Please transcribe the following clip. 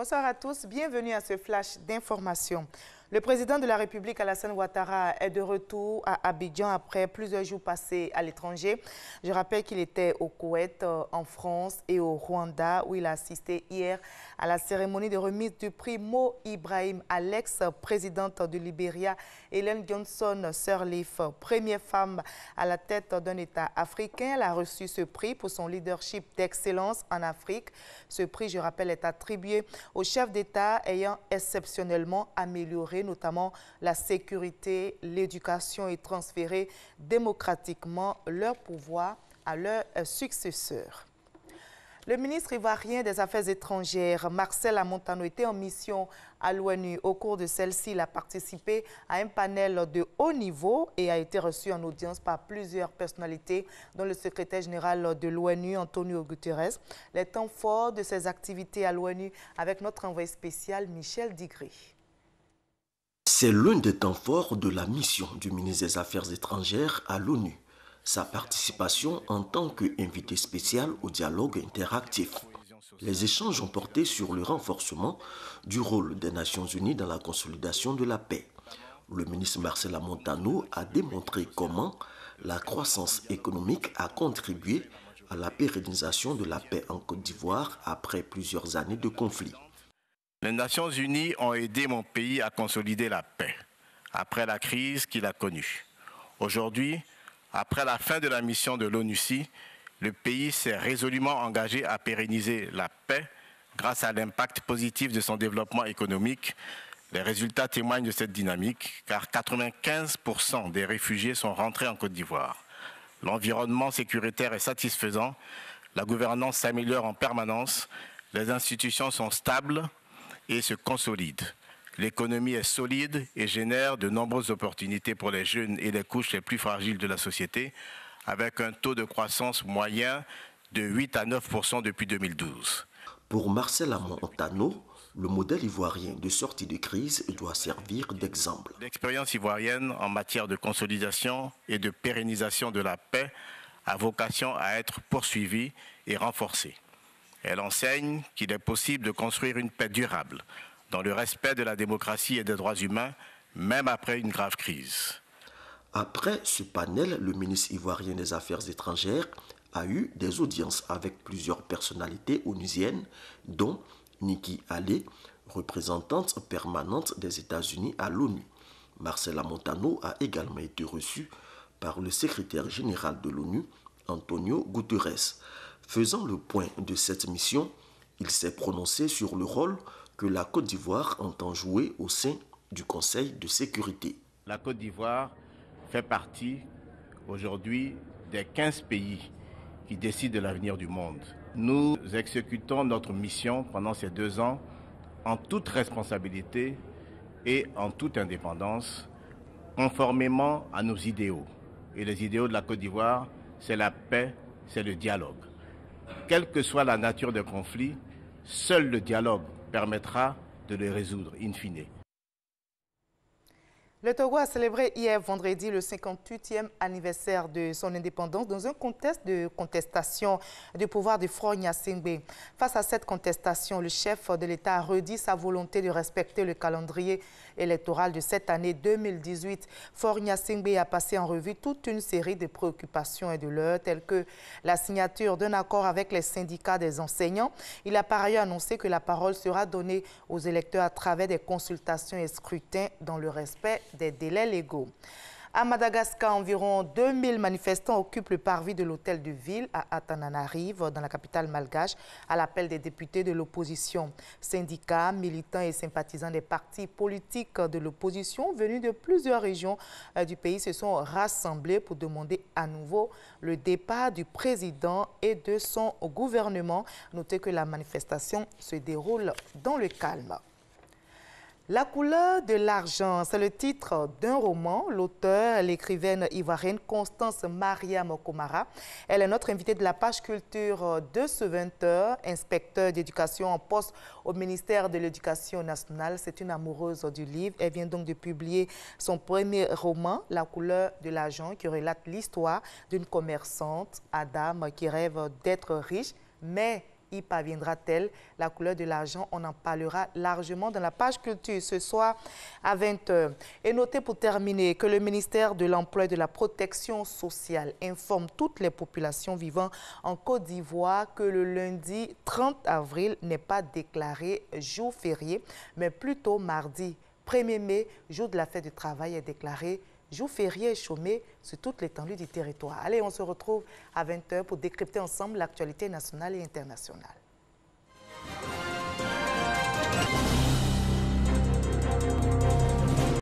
Bonsoir à tous, bienvenue à ce flash d'information. Le président de la République, Alassane Ouattara, est de retour à Abidjan après plusieurs jours passés à l'étranger. Je rappelle qu'il était au Koweït, en France et au Rwanda, où il a assisté hier à la cérémonie de remise du prix Mo Ibrahim à l'ex-présidente du Libéria, Ellen Johnson Sirleaf, première femme à la tête d'un État africain. Elle a reçu ce prix pour son leadership d'excellence en Afrique. Ce prix, je rappelle, est attribué aux chefs d'État ayant exceptionnellement amélioré notamment la sécurité, l'éducation et transférer démocratiquement leur pouvoir à leurs successeurs. Le ministre ivoirien des Affaires étrangères, Marcel Amontano, était en mission à l'ONU. Au cours de celle-ci, il a participé à un panel de haut niveau et a été reçu en audience par plusieurs personnalités, dont le secrétaire général de l'ONU, Antonio Guterres. Les temps forts de ses activités à l'ONU avec notre envoyé spécial, Michel Digré. C'est l'un des temps forts de la mission du ministre des Affaires étrangères à l'ONU. Sa participation en tant qu'invité spécial au dialogue interactif. Les échanges ont porté sur le renforcement du rôle des Nations Unies dans la consolidation de la paix. Le ministre Marcel Amontano a démontré comment la croissance économique a contribué à la pérennisation de la paix en Côte d'Ivoire après plusieurs années de conflit. Les Nations Unies ont aidé mon pays à consolider la paix après la crise qu'il a connue. Aujourd'hui, après la fin de la mission de l'ONUCI, le pays s'est résolument engagé à pérenniser la paix grâce à l'impact positif de son développement économique. Les résultats témoignent de cette dynamique, car 95% des réfugiés sont rentrés en Côte d'Ivoire. L'environnement sécuritaire est satisfaisant, la gouvernance s'améliore en permanence, les institutions sont stables et se consolident. L'économie est solide et génère de nombreuses opportunités pour les jeunes et les couches les plus fragiles de la société, avec un taux de croissance moyen de 8 à 9% depuis 2012. Pour Marcel Amontano, le modèle ivoirien de sortie de crise doit servir d'exemple. L'expérience ivoirienne en matière de consolidation et de pérennisation de la paix a vocation à être poursuivie et renforcée. Elle enseigne qu'il est possible de construire une paix durable, dans le respect de la démocratie et des droits humains, même après une grave crise. Après ce panel, le ministre ivoirien des Affaires étrangères a eu des audiences avec plusieurs personnalités onusiennes, dont Nikki Haley, représentante permanente des États-Unis à l'ONU. Marcel Amontano a également été reçu par le secrétaire général de l'ONU, Antonio Guterres. Faisant le point de cette mission, il s'est prononcé sur le rôle que la Côte d'Ivoire entend jouer au sein du Conseil de sécurité. La Côte d'Ivoire fait partie aujourd'hui des 15 pays qui décident de l'avenir du monde. Nous exécutons notre mission pendant ces 2 ans en toute responsabilité et en toute indépendance, conformément à nos idéaux. Et les idéaux de la Côte d'Ivoire, c'est la paix, c'est le dialogue. Quelle que soit la nature des conflits, seul le dialogue permettra de les résoudre in fine. Le Togo a célébré hier vendredi le 58e anniversaire de son indépendance dans un contexte de contestation du pouvoir de Faure Gnassingbé. Face à cette contestation, le chef de l'État a redit sa volonté de respecter le calendrier électoral de cette année 2018. Faure Gnassingbé a passé en revue toute une série de préoccupations et de leurs, telles que la signature d'un accord avec les syndicats des enseignants. Il a par ailleurs annoncé que la parole sera donnée aux électeurs à travers des consultations et scrutins dans le respect des délais légaux. À Madagascar, environ 2000 manifestants occupent le parvis de l'hôtel de ville à Antananarivo, dans la capitale malgache, à l'appel des députés de l'opposition. Syndicats, militants et sympathisants des partis politiques de l'opposition venus de plusieurs régions du pays se sont rassemblés pour demander à nouveau le départ du président et de son gouvernement. Notez que la manifestation se déroule dans le calme. La couleur de l'argent, c'est le titre d'un roman. L'auteur, l'écrivaine ivoirienne Constance Mariam Komara. Elle est notre invitée de la page culture de ce 20h, inspecteur d'éducation en poste au ministère de l'Éducation nationale. C'est une amoureuse du livre. Elle vient donc de publier son premier roman, La couleur de l'argent, qui relate l'histoire d'une commerçante, Adam, qui rêve d'être riche, mais y parviendra-t-elle? La couleur de l'argent, on en parlera largement dans la page culture ce soir à 20h. Et notez pour terminer que le ministère de l'Emploi et de la Protection sociale informe toutes les populations vivant en Côte d'Ivoire que le lundi 30 avril n'est pas déclaré jour férié, mais plutôt mardi 1er mai, jour de la fête du travail, est déclaré jour férié et chômé sur toute l'étendue du territoire. Allez, on se retrouve à 20h pour décrypter ensemble l'actualité nationale et internationale.